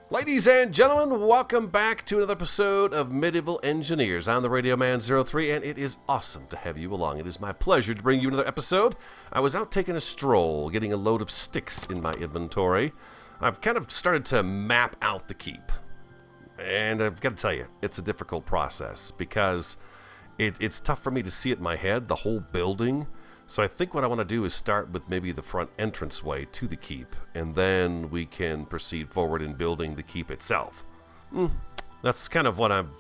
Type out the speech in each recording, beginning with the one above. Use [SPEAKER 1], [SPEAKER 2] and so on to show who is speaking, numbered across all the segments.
[SPEAKER 1] Ladies and gentlemen, welcome back to another episode of Medieval Engineers. I'm the Radio Man 03, and it is awesome to have you along. It is my pleasure to bring you another episode. I was out taking a stroll, getting a load of sticks in my inventory. I've kind of started to map out the keep. And I've got to tell you, it's a difficult process because it's tough for me to see it in my head, the whole building. So I think what I want to do is start with maybe the front entranceway to the keep, and then we can proceed forward in building the keep itself. That's kind of what I've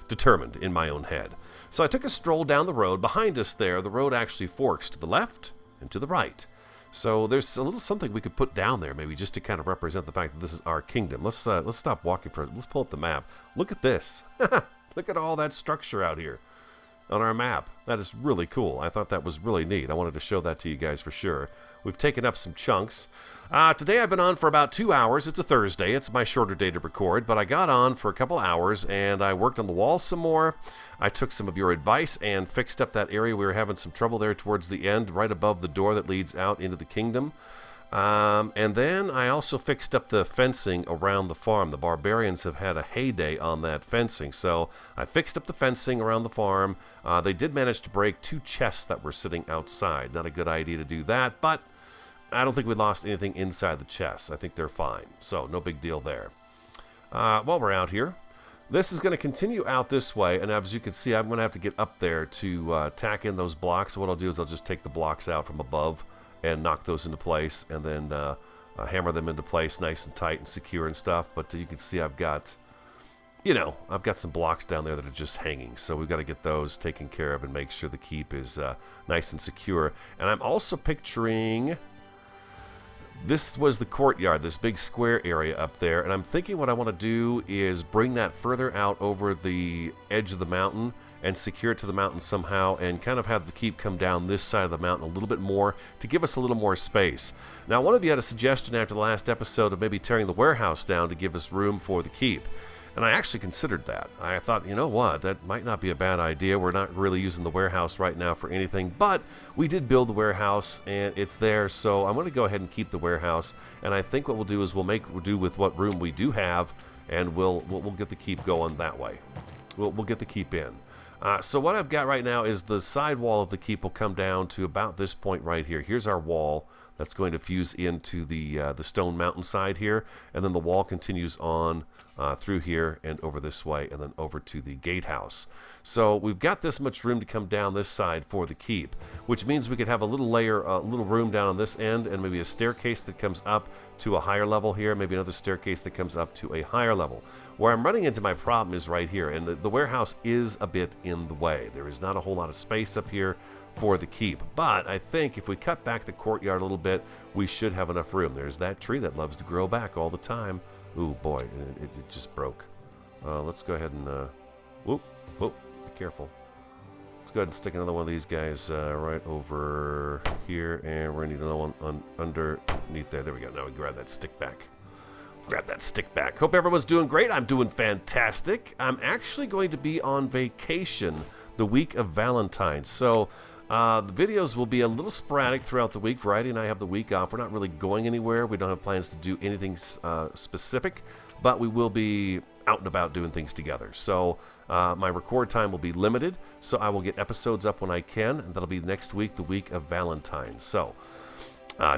[SPEAKER 1] determined in my own head. So I took a stroll down the road. Behind us there, the road actually forks to the left and to the right. So there's a little something we could put down there, maybe just to kind of represent the fact that this is our kingdom. Let's stop walking for it. Let's pull up the map. Look at this. Look at all that structure out here on our map. That is really cool. I thought that was really neat. I wanted to show that to you guys for sure. We've taken up some chunks. Today I've been on for about 2 hours. It's a Thursday. It's my shorter day to record, but I got on for a couple hours and I worked on the wall some more. I took some of your advice and fixed up that area. We were having some trouble there towards the end, right above the door that leads out into the kingdom. And then I also fixed up the fencing around the farm. The barbarians have had a heyday on that fencing, so I fixed up the fencing around the farm. They did manage to break 2 chests that were sitting outside. Not a good idea to do that, but I don't think we lost anything inside the chests. I think they're fine, so no big deal there. While we're out here, this is going to continue out this way, and as you can see, I'm going to have to get up there to tack in those blocks. So what I'll do is I'll just take the blocks out from above and knock those into place, and then hammer them into place nice and tight and secure and stuff. But you can see I've got, I've got some blocks down there that are just hanging. So we've got to get those taken care of and make sure the keep is nice and secure. And I'm also picturing, this was the courtyard, this big square area up there. And I'm thinking what I want to do is bring that further out over the edge of the mountain and secure it to the mountain somehow, and kind of have the keep come down this side of the mountain a little bit more to give us a little more space. Now, one of you had a suggestion after the last episode of maybe tearing the warehouse down to give us room for the keep. And I actually considered that. I thought, you know what, that might not be a bad idea. We're not really using the warehouse right now for anything, but we did build the warehouse and it's there, so I'm going to go ahead and keep the warehouse. And I think what we'll do is we'll do with what room we do have, and we'll get the keep going that way. We'll get the keep in. So what I've got right now is the side wall of the keep will come down to about this point right here. Here's our wall that's going to fuse into the stone mountainside here, and then the wall continues on through here and over this way, and then over to the gatehouse. So we've got this much room to come down this side for the keep, which means we could have a little little room down on this end, and maybe a staircase that comes up to a higher level here, maybe another staircase that comes up to a higher level. Where I'm running into my problem is right here, and the warehouse is a bit in the way. There is not a whole lot of space up here for the keep, but I think if we cut back the courtyard a little bit, we should have enough room. There's that tree that loves to grow back all the time. Ooh boy, it just broke. Let's go ahead and whoop, be careful. Let's go ahead and stick another one of these guys right over here, and we're gonna need another one underneath there. There we go. Now we grab that stick back. Grab that stick back. Hope everyone's doing great. I'm doing fantastic. I'm actually going to be on vacation the week of Valentine's, so the videos will be a little sporadic throughout the week. Variety and I have the week off. We're not really going anywhere. We don't have plans to do anything specific, but we will be out and about doing things together. So my record time will be limited, so I will get episodes up when I can, and that'll be next week, the week of Valentine's. So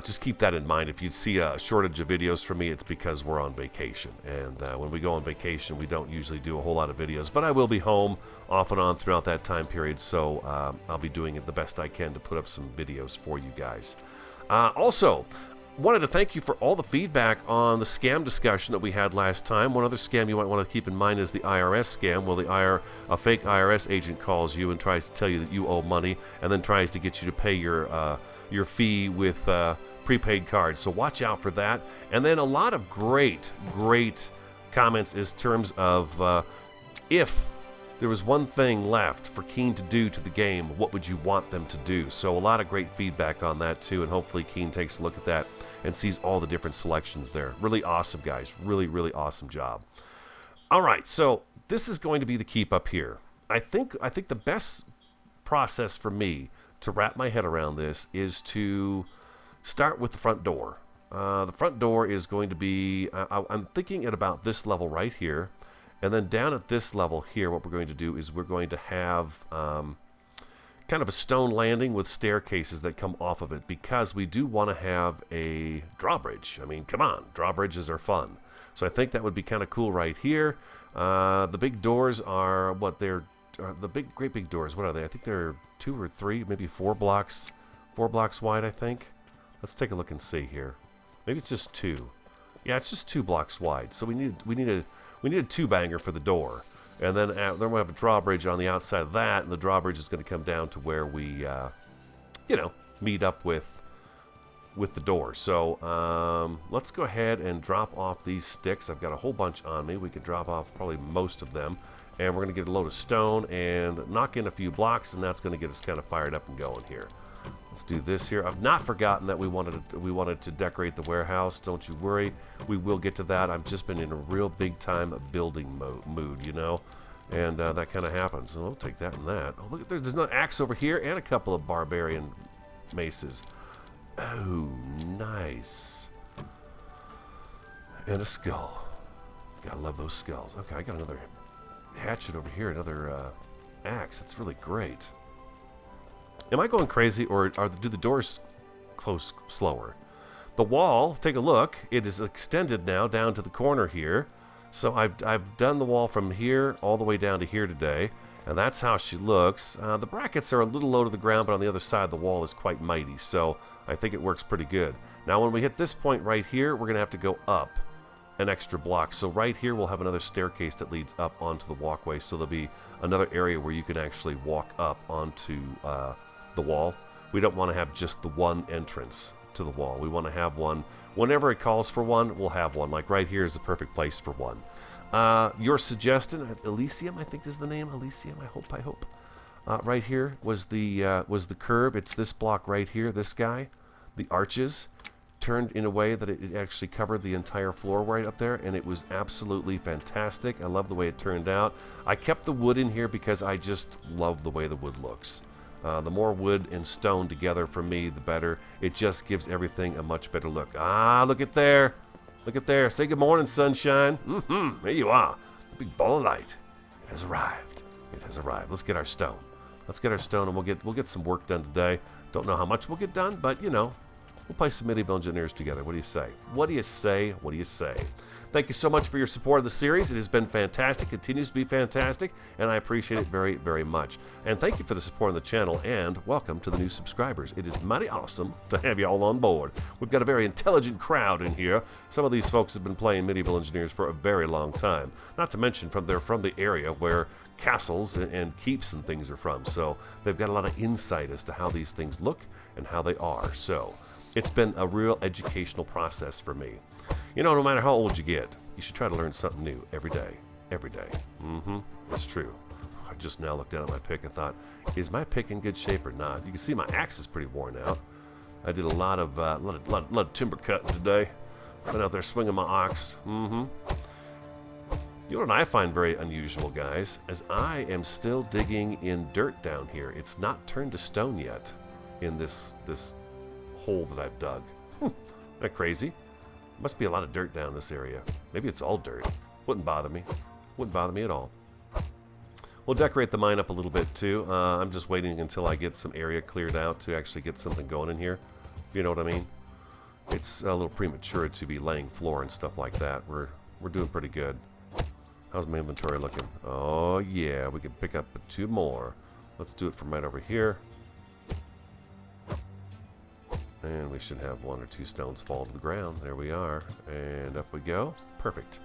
[SPEAKER 1] just keep that in mind. If you see a shortage of videos from me, it's because we're on vacation. And when we go on vacation, we don't usually do a whole lot of videos. But I will be home off and on throughout that time period. So I'll be doing it the best I can to put up some videos for you guys. Also, wanted to thank you for all the feedback on the scam discussion that we had last time. One other scam you might want to keep in mind is the IRS scam. Well, a fake IRS agent calls you and tries to tell you that you owe money, and then tries to get you to pay your fee with prepaid cards. So watch out for that. And then a lot of great comments in terms of if there was one thing left for Keen to do to the game, what would you want them to do? So a lot of great feedback on that too, and hopefully Keen takes a look at that and sees all the different selections there. Really awesome, guys. Really awesome job. All right, so this is going to be the keep up here. I think the best process for me to wrap my head around this is to start with the front door. The front door is going to be, I'm thinking at about this level right here. And then down at this level here, what we're going to do is we're going to have kind of a stone landing with staircases that come off of it, because we do want to have a drawbridge. I mean, come on, drawbridges are fun. So I think that would be kind of cool right here. The big doors are what they're, great big doors. What are they? I think they're 2 or 3, maybe 4 blocks wide, I think. Let's take a look and see here. Maybe it's just 2. Yeah, it's just 2 blocks wide. So we need a 2-banger for the door. And then we'll have a drawbridge on the outside of that, and the drawbridge is going to come down to where we, meet up with the door. So let's go ahead and drop off these sticks. I've got a whole bunch on me. We can drop off probably most of them. And we're going to get a load of stone and knock in a few blocks, and that's going to get us kind of fired up and going here. Let's do this here. I've not forgotten that we wanted to decorate the warehouse. Don't you worry. We will get to that. I've just been in a real big time building mood, you know. And that kind of happens. So we'll take that and that. Oh, look, there's another axe over here and a couple of barbarian maces. Oh, nice. And a skull. Gotta love those skulls. Okay, I got another hatchet over here, another axe. It's really great. Am I going crazy, or do the doors close slower? The wall, take a look. It is extended now down to the corner here. So I've done the wall from here all the way down to here today, and that's how she looks. The brackets are a little low to the ground, but on the other side the wall is quite mighty, so I think it works pretty good. Now when we hit this point right here, we're going to have to go up an extra block. So right here we'll have another staircase that leads up onto the walkway, so there'll be another area where you can actually walk up onto the wall. We don't want to have just the one entrance to the wall. We want to have one. Whenever it calls for one, we'll have one. Like right here is the perfect place for one. Your suggestion, Elysium, I think is the name. Elysium, I hope. Right here was the curve. It's this block right here, this guy. The arches turned in a way that it actually covered the entire floor right up there, and it was absolutely fantastic. I love the way it turned out. I kept the wood in here because I just love the way the wood looks. The more wood and stone together for me, the better. It just gives everything a much better look. Ah, look at there. Look at there. Say good morning, sunshine. There you are. The big ball of light. It has arrived. It has arrived. Let's get our stone. Let's get our stone, and we'll get some work done today. Don't know how much we'll get done, but, you know, we'll play some medieval engineers together. What do you say? What do you say? What do you say? Thank you so much for your support of the series. It has been fantastic, continues to be fantastic, and I appreciate it very, very much. And thank you for the support on the channel, and welcome to the new subscribers. It is mighty awesome to have you all on board. We've got a very intelligent crowd in here. Some of these folks have been playing medieval engineers for a very long time. Not to mention they're from the area where castles and keeps and things are from. So they've got a lot of insight as to how these things look and how they are. So it's been a real educational process for me. You know, no matter how old you get, you should try to learn something new every day. Every day. That's true. I just now looked down at my pick and thought, is my pick in good shape or not? You can see my axe is pretty worn out. I did a lot of timber cutting today. Been out there swinging my ox. You know what I find very unusual, guys, is I am still digging in dirt down here. It's not turned to stone yet in this hole that I've dug. Isn't that crazy? Must be a lot of dirt down this area. Maybe it's all dirt. Wouldn't bother me. Wouldn't bother me at all. We'll decorate the mine up a little bit too. I'm just waiting until I get some area cleared out to actually get something going in here. If you know what I mean. It's a little premature to be laying floor and stuff like that. We're doing pretty good. How's my inventory looking? Oh yeah, we can pick up 2 more. Let's do it from right over here. And we should have 1 or 2 stones fall to the ground. There we are. And up we go. Perfect.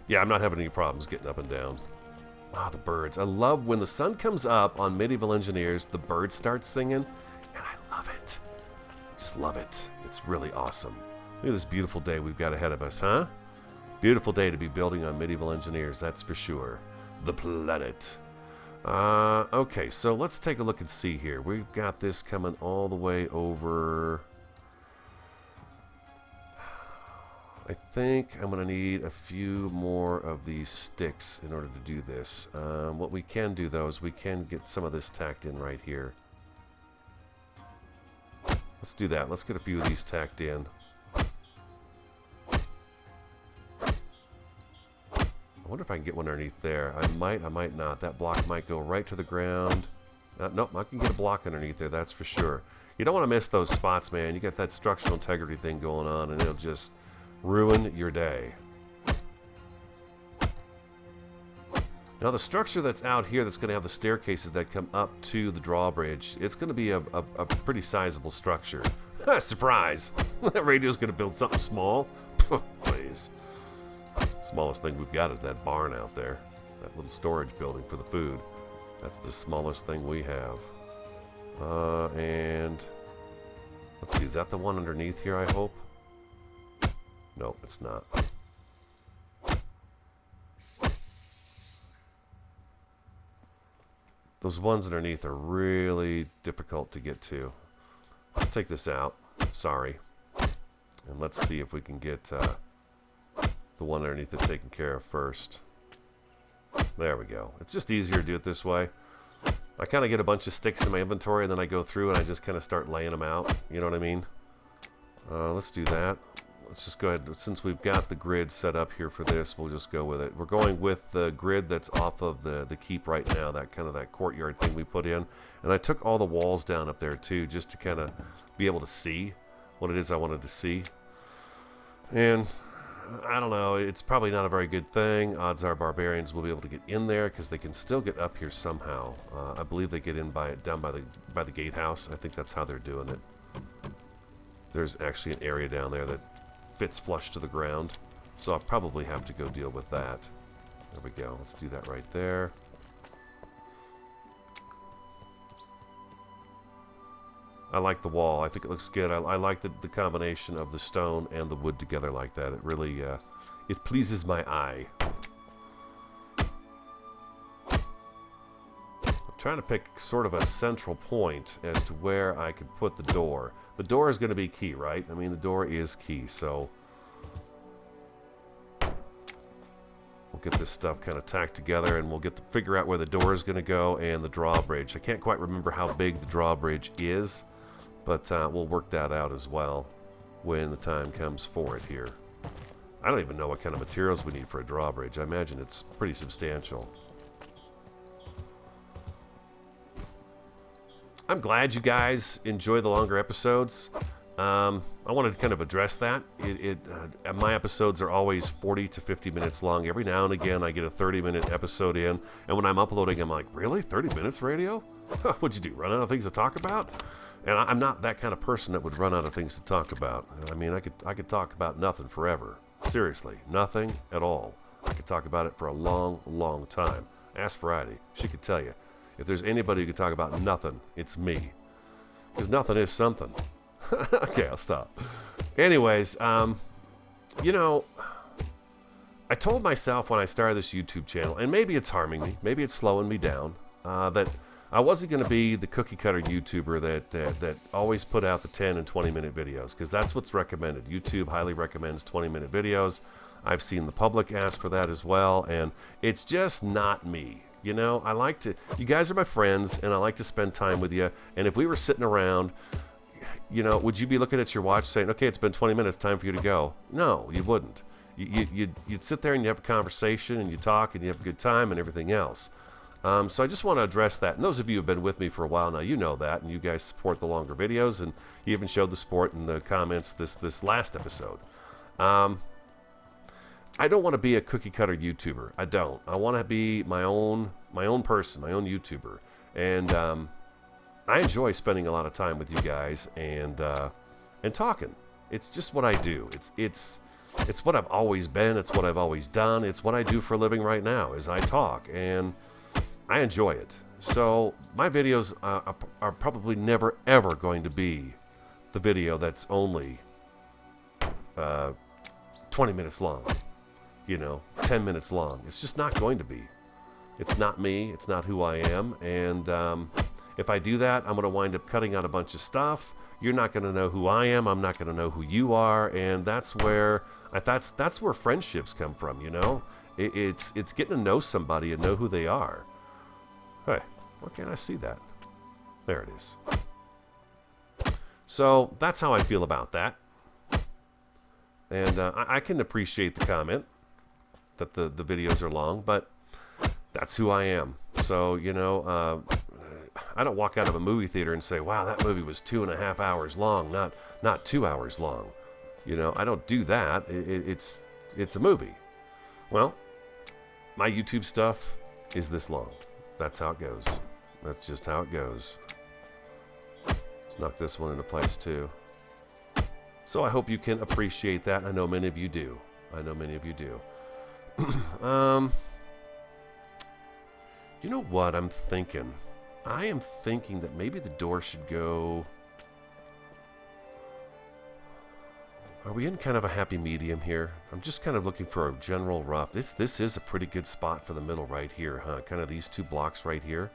[SPEAKER 1] Yeah, I'm not having any problems getting up and down. Ah, the birds. I love when the sun comes up on Medieval Engineers, the birds start singing, and I love it. Just love it. It's really awesome. Look at this beautiful day we've got ahead of us, huh? Beautiful day to be building on Medieval Engineers, that's for sure. The planet. Okay, so let's take a look and see here. We've got this coming all the way over. I think I'm going to need a few more of these sticks in order to do this. What we can do, though, is we can get some of this tacked in right here. Let's do that. Let's get a few of these tacked in. wonder if I can get one underneath there. I might not. That block might go right to the ground. Nope, I can get a block underneath there, that's for sure. You don't want to miss those spots, man. You got that structural integrity thing going on, and it'll just ruin your day. Now, the structure that's out here that's going to have the staircases that come up to the drawbridge, it's going to be a pretty sizable structure. Surprise! That radio's going to build something small? Please. Smallest thing we've got is that barn out there. That little storage building for the food. That's the smallest thing we have. And let's see, is that the one underneath here, I hope? No, it's not. Those ones underneath are really difficult to get to. Let's take this out. Sorry. And let's see if we can get the one underneath it taken care of first. There we go. It's just easier to do it this way. I kind of get a bunch of sticks in my inventory, and then I go through and I just kind of start laying them out. You know what I mean? Let's do that. Let's just go ahead. Since we've got the grid set up here for this, we'll just go with it. We're going with the grid that's off of the keep right now, that kind of that courtyard thing we put in. And I took all the walls down up there too, just to kind of be able to see what it is I wanted to see. And I don't know, it's probably not a very good thing. Odds are barbarians will be able to get in there because they can still get up here somehow. I believe they get in down by the gatehouse. I think that's how they're doing it. There's actually an area down there that fits flush to the ground, so I'll probably have to go deal with that. There we go. Let's do that right there. I like the wall. I think it looks good. I like the combination of the stone and the wood together like that. It really, it pleases my eye. I'm trying to pick sort of a central point as to where I could put the door. The door is going to be key, right? I mean, the door is key, so we'll get this stuff kind of tacked together, and we'll figure out where the door is going to go and the drawbridge. I can't quite remember how big the drawbridge is, but we'll work that out as well when the time comes for it here. I don't even know what kind of materials we need for a drawbridge. I imagine it's pretty substantial. I'm glad you guys enjoy the longer episodes. I wanted to kind of address that. My episodes are always 40 to 50 minutes long. Every now and again, I get a 30-minute episode in, and when I'm uploading, I'm like, really? 30 minutes, radio? What'd you do, run out of things to talk about? And I'm not that kind of person that would run out of things to talk about. I mean, I could talk about nothing forever. Seriously, nothing at all. I could talk about it for a long, long time. Ask Friday. She could tell you. If there's anybody who could talk about nothing, it's me. Because nothing is something. Okay, I'll stop. Anyways, you know, I told myself when I started this YouTube channel, and maybe it's harming me, maybe it's slowing me down, that I wasn't going to be the cookie cutter YouTuber that always put out the 10 and 20-minute videos, because that's what's recommended. YouTube highly recommends 20-minute videos. I've seen the public ask for that as well, and it's just not me. You know, I like to, you guys are my friends, and I like to spend time with you. And if we were sitting around, you know, would you be looking at your watch saying, okay, it's been 20 minutes, time for you to go? No, you wouldn't. You'd sit there and you have a conversation, and you talk, and you have a good time, and everything else. So I just want to address that. And those of you who have been with me for a while now, you know that, and you guys support the longer videos, and you even showed the support in the comments this last episode. I don't want to be a cookie cutter YouTuber. I don't. I want to be my own person, my own YouTuber. And I enjoy spending a lot of time with you guys and talking. It's just what I do. It's what I've always been. It's what I've always done. It's what I do for a living right now, is I talk, and I enjoy it. So my videos are probably never ever going to be the video that's only 20 minutes long. You know, 10 minutes long. It's just not going to be. It's not me. It's not who I am. And if I do that, I'm going to wind up cutting out a bunch of stuff. You're not going to know who I am. I'm not going to know who you are. And that's where that's where friendships come from. You know, it's getting to know somebody and know who they are. Hey, why can't I see that? There it is. So that's how I feel about that. And I can appreciate the comment. that the videos are long, but that's who I am. So, you know, I don't walk out of a movie theater and say, wow, that movie was 2.5 hours long, not 2 hours long. You know, I don't do that. It's a movie. Well, my YouTube stuff is this long. That's how it goes. That's just how it goes. Let's knock this one into place too. So I hope you can appreciate that. I know many of you do. I know many of you do. You know what I'm thinking? I am thinking that maybe the door should go... Are we in kind of a happy medium here? I'm just kind of looking for a general rough. This is a pretty good spot for the middle right here, huh? Kind of these 2 blocks right here.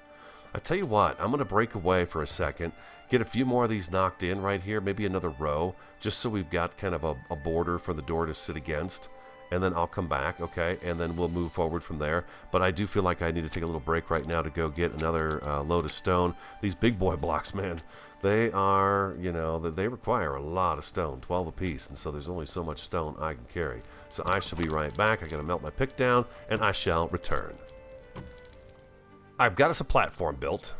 [SPEAKER 1] I tell you what, I'm going to break away for a second, get a few more of these knocked in right here, maybe another row, just so we've got kind of a border for the door to sit against. And then I'll come back, okay, and then we'll move forward from there. But I do feel like I need to take a little break right now to go get another load of stone. These big boy blocks, man, they are, you know, they require a lot of stone, 12 apiece, and so there's only so much stone I can carry. So I shall be right back. I got to melt my pick down, and I shall return. I've got us a platform built.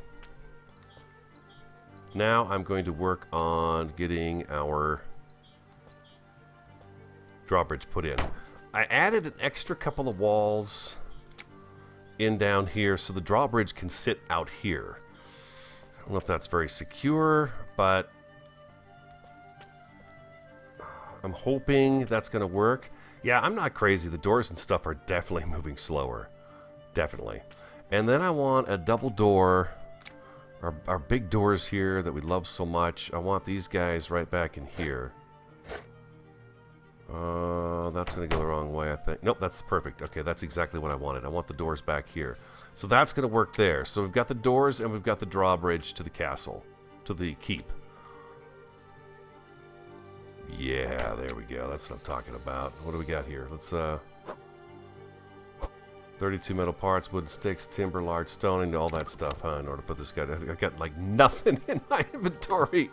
[SPEAKER 1] Now I'm going to work on getting our drawbridge put in. I added an extra couple of walls in down here so the drawbridge can sit out here. I don't know if that's very secure, but I'm hoping that's going to work. Yeah, I'm not crazy. The doors and stuff are definitely moving slower. Definitely. And then I want a double door. Our big doors here that we love so much. I want these guys right back in here. That's going to go the wrong way, I think. Nope, that's perfect. Okay, that's exactly what I wanted. I want the doors back here. So that's going to work there. So we've got the doors and we've got the drawbridge to the castle, to the keep. Yeah, there we go. That's what I'm talking about. What do we got here? Let's, 32 metal parts, wooden sticks, timber, large stone, and all that stuff, huh? In order to put this guy... I've got, like, nothing in my inventory.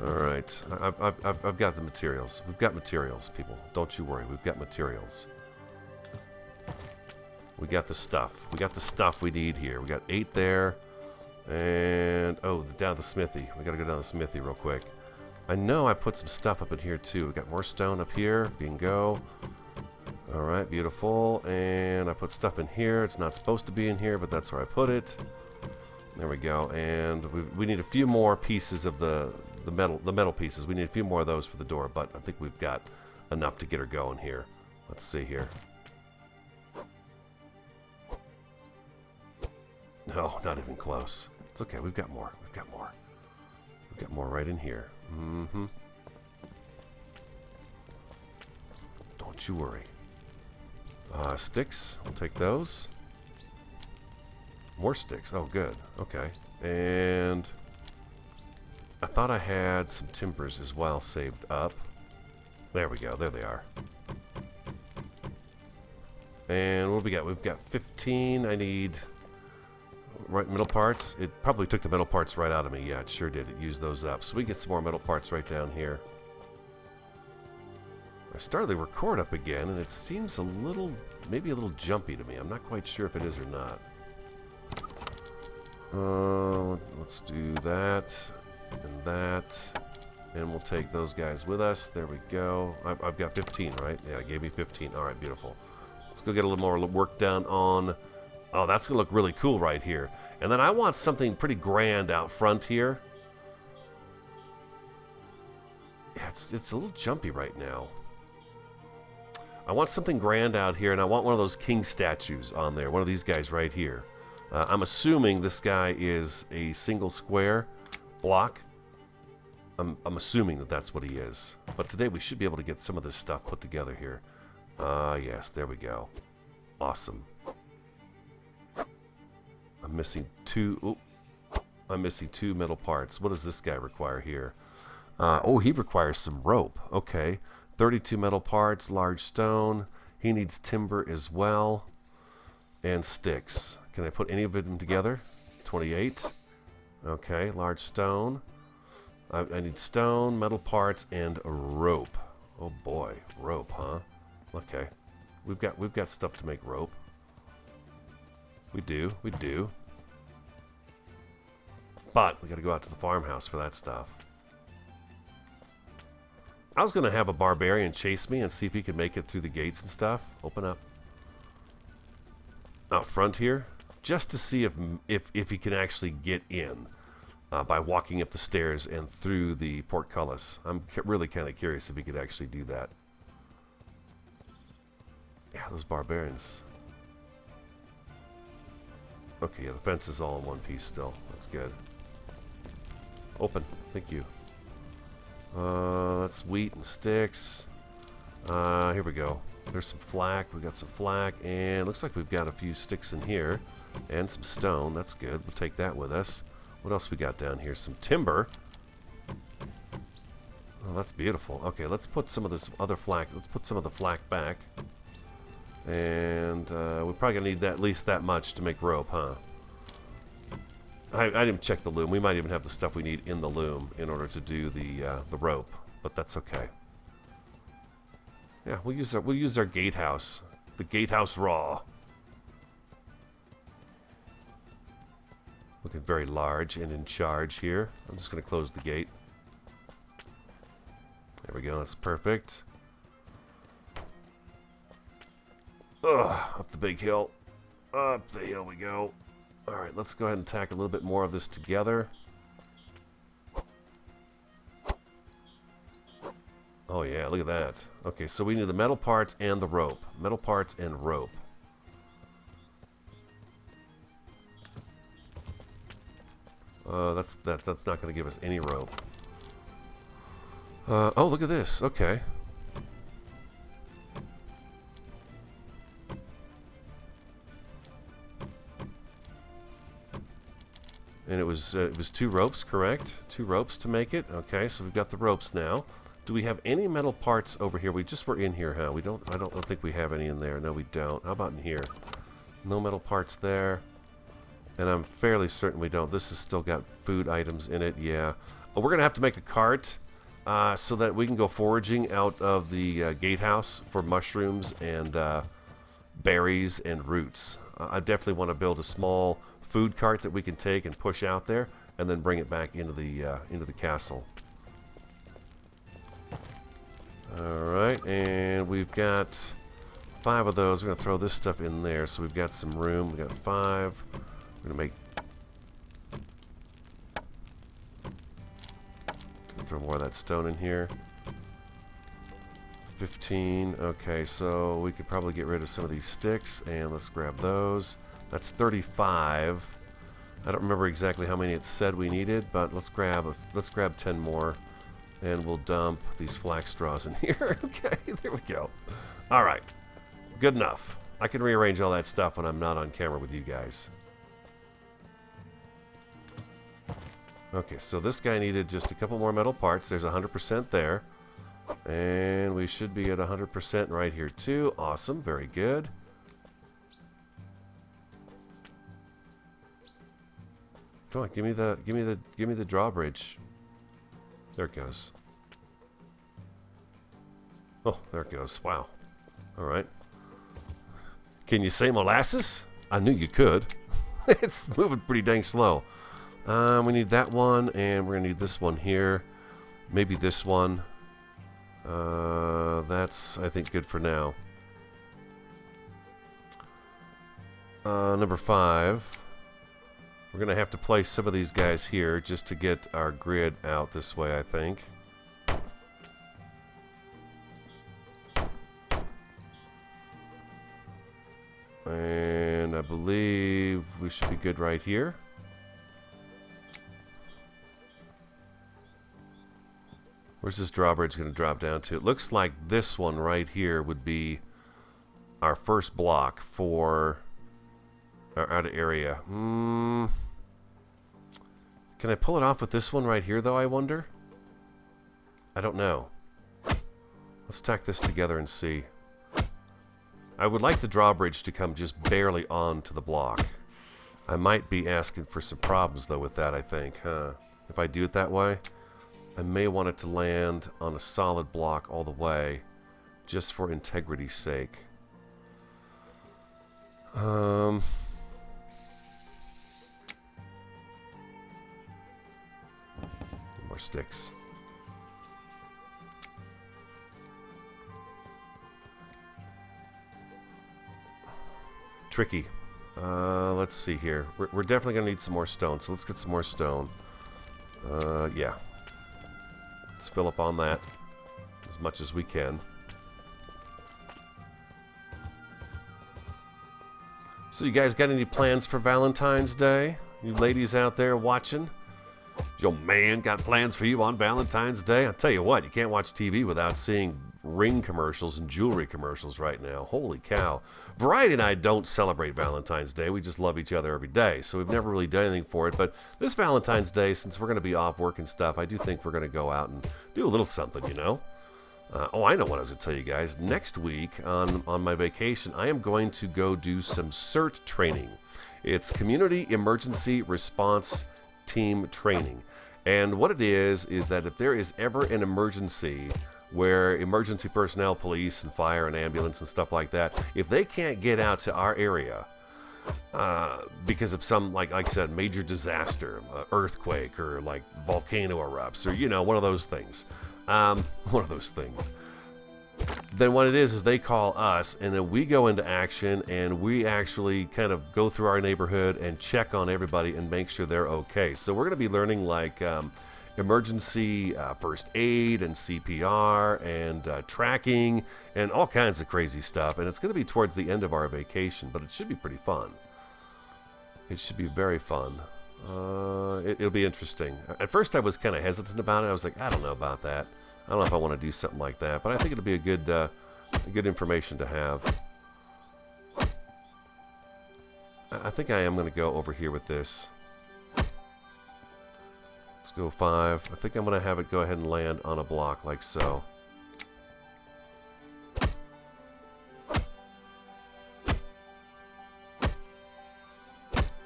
[SPEAKER 1] Alright, I've got the materials. We've got materials, people. Don't you worry, we've got materials. We got the stuff. We got the stuff we need here. We got 8 there. And, oh, down the smithy. We gotta go down the smithy real quick. I know I put some stuff up in here, too. We got more stone up here. Bingo. Alright, beautiful. And I put stuff in here. It's not supposed to be in here, but that's where I put it. There we go. And we need a few more pieces of the metal pieces. We need a few more of those for the door, but I think we've got enough to get her going here. Let's see here. No, not even close. It's okay. We've got more. We've got more. We've got more right in here. Mm-hmm. Don't you worry. Sticks. We'll take those. More sticks. Oh, good. Okay. And I thought I had some timbers as well saved up. There we go. There they are. And what do we got? We've got 15. I need right metal parts. It probably took the metal parts right out of me. Yeah, it sure did. It used those up. So we get some more metal parts right down here. I started the record up again, and it seems a little, maybe a little jumpy to me. I'm not quite sure if it is or not. Let's do that and that, and we'll take those guys with us. There we go. I've got 15, right? Yeah, it gave me 15. All right, beautiful. Let's go get a little more work done on... Oh, that's going to look really cool right here. And then I want something pretty grand out front here. Yeah, it's a little jumpy right now. I want something grand out here, and I want one of those king statues on there. One of these guys right here. I'm assuming this guy is a single square block. I'm assuming that that's what he is. But today we should be able to get some of this stuff put together here. Yes, there we go. Awesome. I'm missing two... Ooh, I'm missing 2 metal parts. What does this guy require here? Oh, he requires some rope. Okay. 32 metal parts, large stone. He needs timber as well. And sticks. Can I put any of them together? 28. Okay, large stone. I need stone, metal parts, and a rope. Oh boy, rope, huh? Okay. We've got stuff to make rope. We do. But we got to go out to the farmhouse for that stuff. I was going to have a barbarian chase me and see if he could make it through the gates and stuff. Open up. Out front here. Just to see if he can actually get in by walking up the stairs and through the portcullis. I'm really kind of curious if he could actually do that. Yeah, those barbarians. Okay, yeah, the fence is all in one piece still. That's good. Open. Thank you. That's wheat and sticks. Here we go. There's some flack. We got some flack, and looks like we've got a few sticks in here and some stone. That's good. We'll take that with us. What else we got down here? Some timber. Oh, that's beautiful. Okay, let's put some of this other flack. Let's put some of the flack back. And we're probably gonna need that at least that much to make rope, huh? I didn't check the loom. We might even have the stuff we need in the loom in order to do the rope, but that's okay. Yeah, we'll use our gatehouse, the gatehouse raw. Looking very large and in charge here. I'm just gonna close the gate. There we go. That's perfect. Up the big hill. Up the hill we go. Alright, let's go ahead and tack a little bit more of this together. Oh yeah, look at that. Okay, so we need the metal parts and the rope. Metal parts and rope. That's not going to give us any rope. Oh, look at this. Okay. And it was 2 ropes, correct? 2 ropes to make it. Okay, so we've got the ropes now. Do we have any metal parts over here? We just were in here, huh? I don't think we have any in there. No, we don't. How about in here? No metal parts there. And I'm fairly certain we don't. This has still got food items in it. Yeah. Oh, we're gonna have to make a cart so that we can go foraging out of the gatehouse for mushrooms and berries and roots. I definitely want to build a small food cart that we can take and push out there, and then bring it back into the castle. All right, and we've got 5 of those. We're gonna throw this stuff in there, so we've got some room. We got 5. We're gonna throw more of that stone in here. 15. Okay, so we could probably get rid of some of these sticks, and let's grab those. That's 35. I don't remember exactly how many it said we needed, but let's grab 10 more, and we'll dump these flax straws in here. Okay, there we go. All right, good enough. I can rearrange all that stuff when I'm not on camera with you guys. Okay, so this guy needed just a couple more metal parts. There's 100% there. And we should be at 100% right here too. Awesome, very good. Come on, give me the drawbridge. There it goes. Oh, there it goes. Wow. All right. Can you say molasses? I knew you could. It's moving pretty dang slow. We need that one, and we're gonna need this one here. Maybe this one. That's, I think, good for now. Number 5. We're gonna have to place some of these guys here just to get our grid out this way, I think. And I believe we should be good right here. Where's this drawbridge going to drop down to? It looks like this one right here would be our first block for our outer area. Can I pull it off with this one right here, though, I wonder? I don't know. Let's tack this together and see. I would like the drawbridge to come just barely onto the block. I might be asking for some problems, though, with that, I think, huh? If I do it that way. I may want it to land on a solid block all the way, just for integrity's sake. More sticks. Tricky. Let's see here. We're definitely going to need some more stone, so let's get some more stone. Yeah. Let's fill up on that as much as we can. So you guys got any plans for Valentine's Day? You ladies out there watching? Your man got plans for you on Valentine's Day? I'll tell you what, you can't watch TV without seeing ring commercials and jewelry commercials right now. Holy cow. Variety and I don't celebrate Valentine's Day. We just love each other every day, so we've never really done anything for it. But this Valentine's Day, since we're going to be off work and stuff, I do think we're going to go out and do a little something, you know? I know what I was going to tell you guys. Next week on my vacation, I am going to go do some CERT training. It's Community Emergency Response Team Training. And what it is that if there is ever an emergency where emergency personnel, police and fire and ambulance and stuff like that, if they can't get out to our area because of some, like I said, major disaster, earthquake or like volcano erupts or, you know, one of those things. Then what it is they call us, and then we go into action, and we actually kind of go through our neighborhood and check on everybody and make sure they're okay. So we're going to be learning like emergency first aid and CPR and tracking and all kinds of crazy stuff. And it's going to be towards the end of our vacation, but it should be pretty fun. It should be very fun. It'll be interesting. At first I was kind of hesitant about it. I was like, I don't know about that. I don't know if I want to do something like that, but I think it'll be a good information to have. I think I am going to go over here with this. Let's go 5. I think I'm going to have it go ahead and land on a block like so.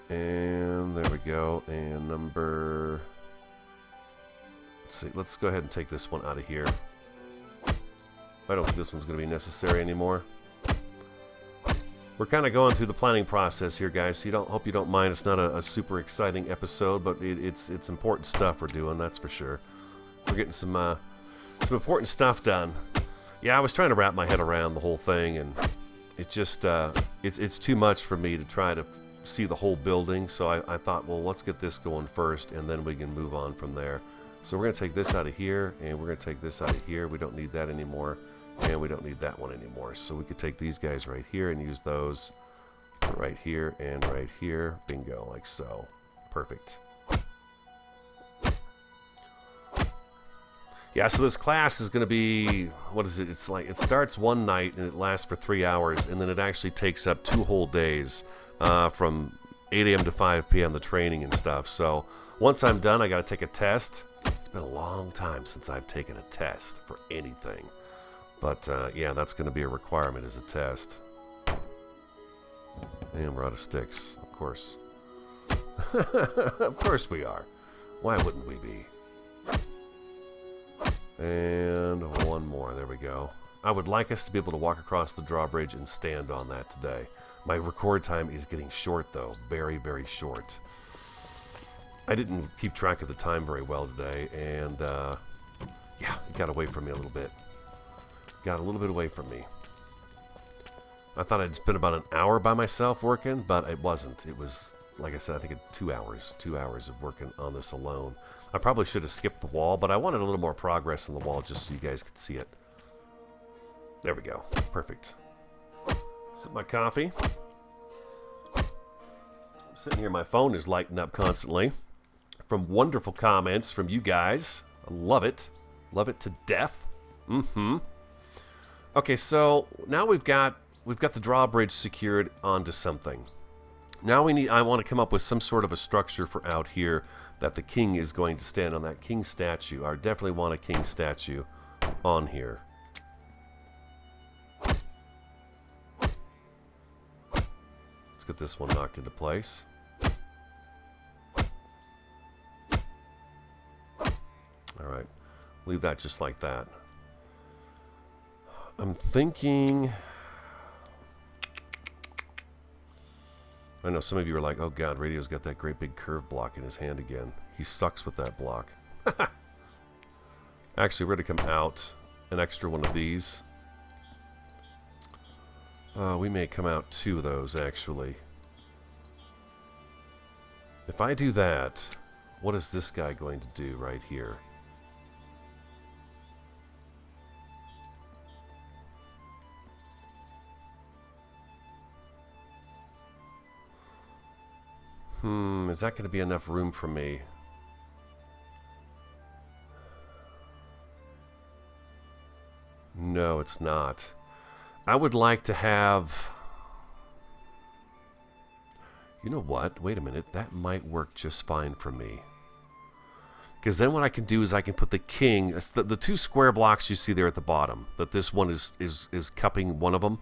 [SPEAKER 1] And there we go. And number... Let's see. Let's go ahead and take this one out of here. I don't think this one's going to be necessary anymore. We're kind of going through the planning process here, guys, so hope you don't mind. It's not a super exciting episode, but it's important stuff we're doing, that's for sure. We're getting some important stuff done. Yeah, I was trying to wrap my head around the whole thing, and it just it's too much for me to try to see the whole building. So I thought, well, let's get this going first, and then we can move on from there. So we're going to take this out of here, and we're going to take this out of here. We don't need that anymore, and we don't need that one anymore. So we could take these guys right here and use those right here and right here. Bingo, like so. Perfect. Yeah, so this class is going to be, what is it? It's like, it starts one night, and it lasts for 3 hours, and then it actually takes up 2 whole days from 8 a.m. to 5 p.m., the training and stuff. So once I'm done, I got to take a test. It's been a long time since I've taken a test for anything. But, yeah, that's going to be a requirement as a test. And we're out of sticks, of course. Of course we are. Why wouldn't we be? And one more. There we go. I would like us to be able to walk across the drawbridge and stand on that today. My record time is getting short, though. Very, very short. I didn't keep track of the time very well today, and yeah, it got away from me a little bit. Got a little bit away from me. I thought I'd spend about an hour by myself working, but it wasn't. It was, like I said, I think 2 hours. 2 hours of working on this alone. I probably should have skipped the wall, but I wanted a little more progress on the wall just so you guys could see it. There we go. Perfect. Sip my coffee. I'm sitting here, my phone is lighting up constantly. From wonderful comments from you guys. I love it. Love it to death. Okay, so now we've got the drawbridge secured onto something. Now I want to come up with some sort of a structure for out here that the king is going to stand on. That king statue. I definitely want a king statue on here. Let's get this one knocked into place. Alright, leave that just like that. I'm thinking... I know some of you are like, oh god, Radio's got that great big curve block in his hand again. He sucks with that block. Actually, we're going to come out an extra one of these. We may come out 2 of those, actually. If I do that, what is this guy going to do right here? Is that going to be enough room for me? No, it's not. I would like to have... You know what? Wait a minute. That might work just fine for me. Because then what I can do is I can put the king... The 2 square blocks you see there at the bottom. That this one is cupping one of them.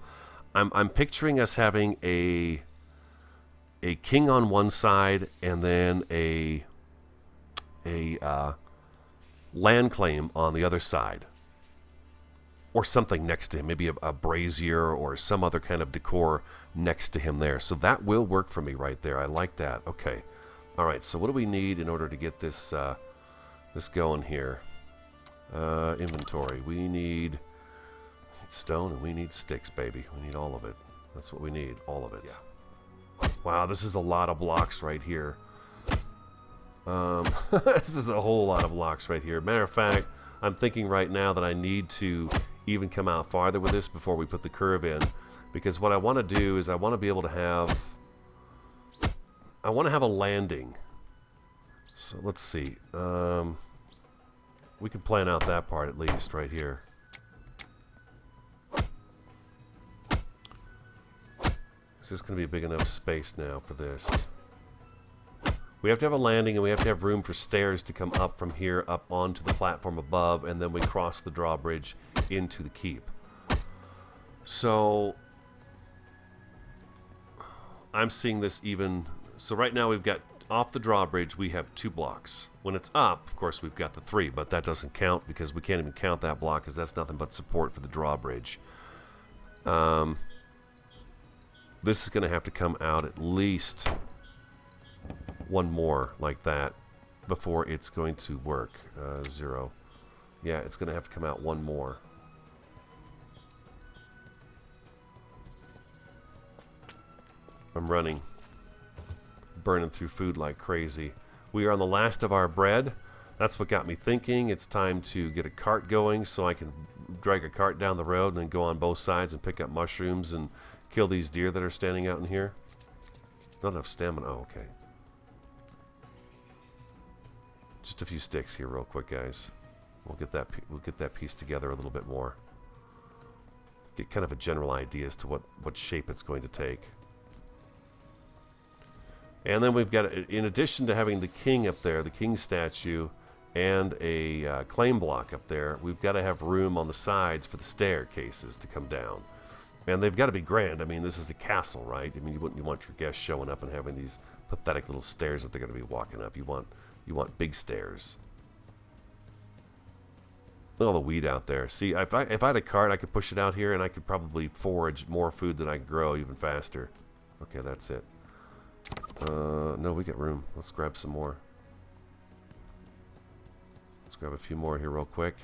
[SPEAKER 1] I'm picturing us having a king on one side and then a land claim on the other side. Or something next to him, maybe a brazier or some other kind of decor next to him there. So that will work for me right there. I like that. Okay. All right, so what do we need in order to get this this going here? Inventory. We need stone and we need sticks, baby. We need all of it. That's what we need, all of it. Yeah. Wow, this is a lot of blocks right here. This is a whole lot of blocks right here. Matter of fact, I'm thinking right now that I need to even come out farther with this before we put the curve in, because what I want to do is I want to be able to have a landing. So let's see, we can plan out that part at least right here. Is this going to be a big enough space now for this? We have to have a landing and we have to have room for stairs to come up from here up onto the platform above, and then we cross the drawbridge into the keep. So I'm seeing this even... So right now we've got off the drawbridge we have 2 blocks. When it's up, of course, we've got the 3, but that doesn't count because we can't even count that block because that's nothing but support for the drawbridge. This is going to have to come out at least 1 more like that before it's going to work. 0. Yeah, it's going to have to come out 1 more. I'm running. Burning through food like crazy. We are on the last of our bread. That's what got me thinking. It's time to get a cart going so I can drag a cart down the road and then go on both sides and pick up mushrooms and kill these deer that are standing out in here. Not enough stamina. Oh, okay. Just a few sticks here real quick, guys. We'll get that piece together a little bit more. Get kind of a general idea as to what shape it's going to take. And then we've got, in addition to having the king up there, the king statue, and a claim block up there, we've got to have room on the sides for the staircases to come down. And they've got to be grand. I mean, this is a castle, right? I mean, you wouldn't want your guests showing up and having these pathetic little stairs that they're going to be walking up. You want big stairs. Look at all the weed out there. See, if I had a cart, I could push it out here, and I could probably forage more food than I could grow even faster. Okay, that's it. No, we got room. Let's grab some more. Let's grab a few more here real quick.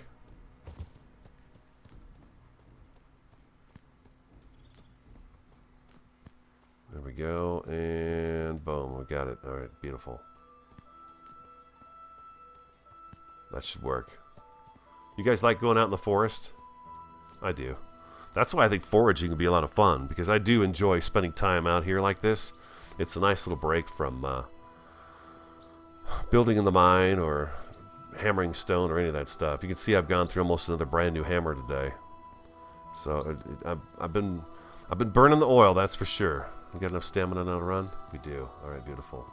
[SPEAKER 1] There we go, and boom, we got it. All right, beautiful. That should work. You guys like going out in the forest? I do. That's why I think foraging would be a lot of fun, because I do enjoy spending time out here like this. It's a nice little break from building in the mine or hammering stone or any of that stuff. You can see I've gone through almost another brand new hammer today. So I've been burning the oil, that's for sure. We got enough stamina now to run? We do. All right, beautiful.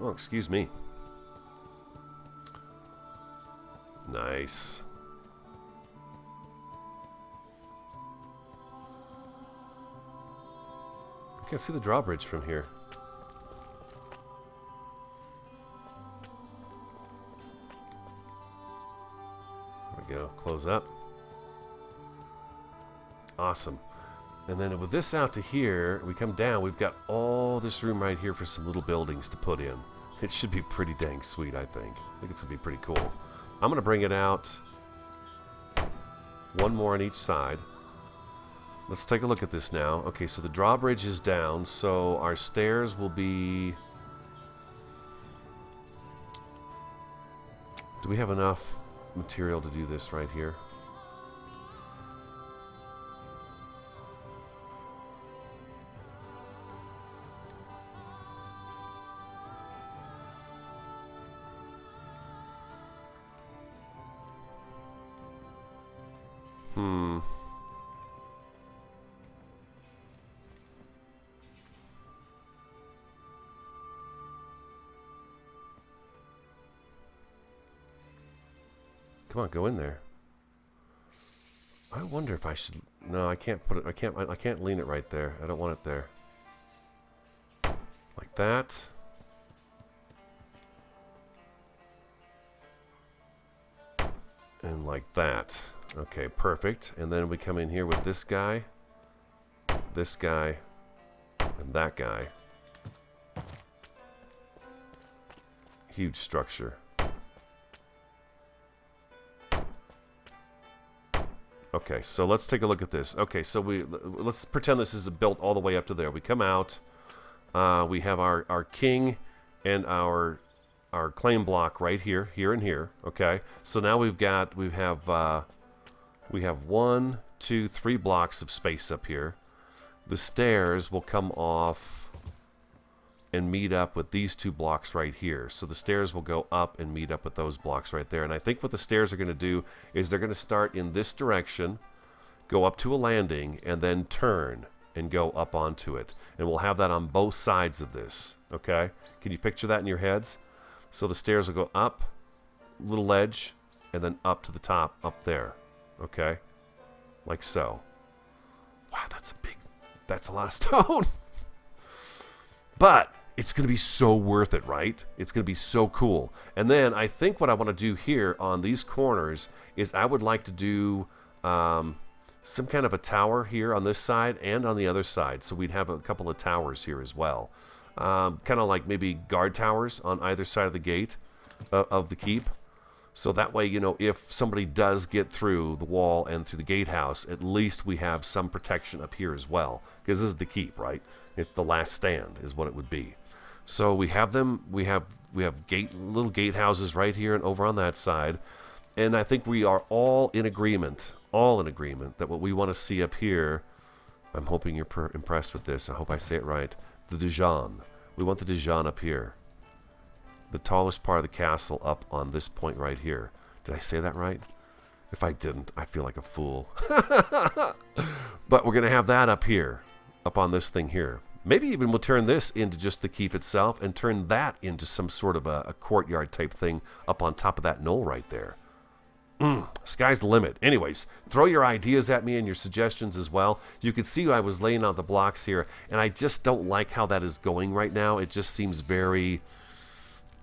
[SPEAKER 1] Oh, excuse me. Nice. I can see the drawbridge from here. There we go. Close up. Awesome. And then with this out to here, we come down, we've got all this room right here for some little buildings to put in. It should be pretty dang sweet, I think. I think it's going to be pretty cool. I'm going to bring it out one more on each side. Let's take a look at this now. Okay, so the drawbridge is down, so our stairs will be... Do we have enough material to do this right here? Come on, go in there. I wonder if I should... No, I can't put it... I can't lean it right there. I don't want it there. Like that. And like that. Okay, perfect. And then we come in here with this guy, and that guy. Huge structure. Okay, so let's take a look at this. Okay, so let's pretend this is built all the way up to there. We come out. We have our king and our claim block right here, and here. Okay, so now we have 1, 2, 3 blocks of space up here. The stairs will come off and meet up with these 2 blocks right here. So the stairs will go up and meet up with those blocks right there. And I think what the stairs are going to do is they're going to start in this direction, go up to a landing, and then turn and go up onto it. And we'll have that on both sides of this. Okay? Can you picture that in your heads? So the stairs will go up, little ledge, and then up to the top, up there. Okay? Like so. Wow, that's a lot of stone. But it's going to be so worth it, right? It's going to be so cool. And then I think what I want to do here on these corners is I would like to do some kind of a tower here on this side and on the other side. So we'd have a couple of towers here as well. Kind of like maybe guard towers on either side of the gate of the keep. So that way, you know, if somebody does get through the wall and through the gatehouse, at least we have some protection up here as well. Because this is the keep, right? It's the last stand is what it would be. So we have them. We have little gatehouses right here and over on that side. And I think we are all in agreement that what we want to see up here, I'm hoping you're impressed with this. I hope I say it right. The Dijon. We want the Dijon up here. The tallest part of the castle up on this point right here. Did I say that right? If I didn't, I feel like a fool. But we're going to have that up here, up on this thing here. Maybe even we'll turn this into just the keep itself and turn that into some sort of a courtyard type thing up on top of that knoll right there. Sky's the limit. Anyways, throw your ideas at me and your suggestions as well. You can see I was laying out the blocks here, and I just don't like how that is going right now. It just seems very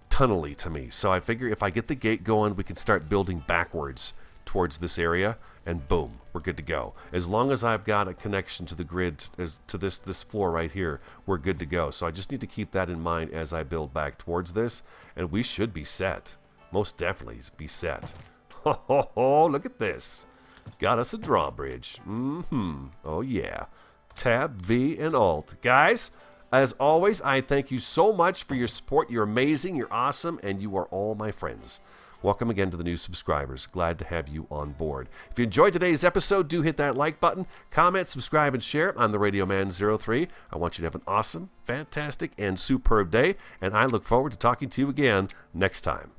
[SPEAKER 1] tunnely to me. So I figure if I get the gate going, we can start building backwards towards this area, and boom, we're good to go. As long as I've got a connection to the grid, to this floor right here, we're good to go. So I just need to keep that in mind as I build back towards this, and we should be set. Most definitely be set. Oh, look at this. Got us a drawbridge. Oh, yeah. Tab, V, and Alt. Guys, as always, I thank you so much for your support. You're amazing, you're awesome, and you are all my friends. Welcome again to the new subscribers. Glad to have you on board. If you enjoyed today's episode, do hit that like button, comment, subscribe, and share. I'm the Radio Man 03. I want you to have an awesome, fantastic, and superb day, and I look forward to talking to you again next time.